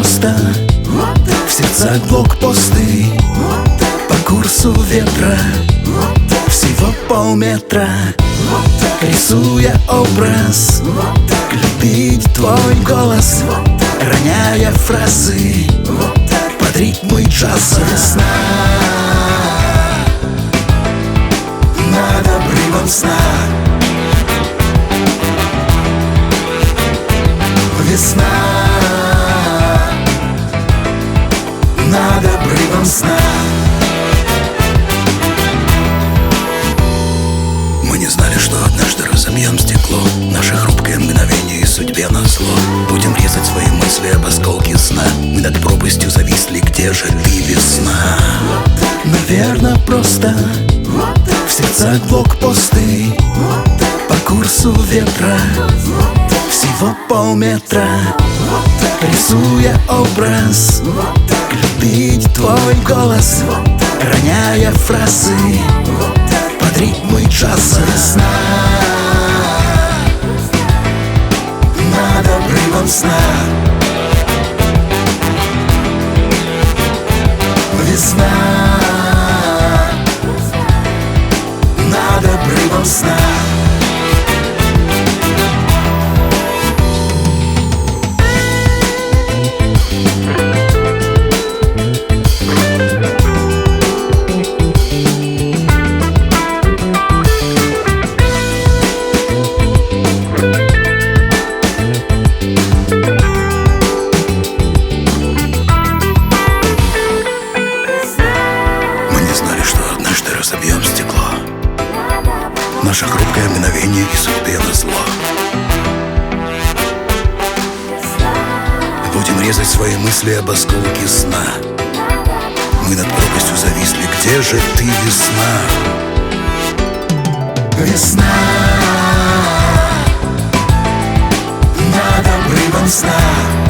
просто. В сердцах блокпосты, по курсу ветра, всего полметра, рисуя образ, любить твой голос, роняя фразы под ритмы джаза. Весна над обрывом сна. Весна над обрывом сна. Мы не знали, что однажды разобьем стекло, наше хрупкое мгновение и судьбе назло. Будем резать свои мысли об осколке сна. Мы над пропастью зависли, где же ты, весна? Наверно, просто. В сердцах блокпосты, по курсу ветра, всего полметра, рисуя образ, любить твой голос, роняя фразы под ритмы джаза. Весна над обрывом сна. Весна над обрывом сна. Разобьем стекло, наше хрупкое мгновение и судьбе назло. Будем резать свои мысли об осколке сна. Мы над пропастью зависли, где же ты, весна? Весна над обрывом сна.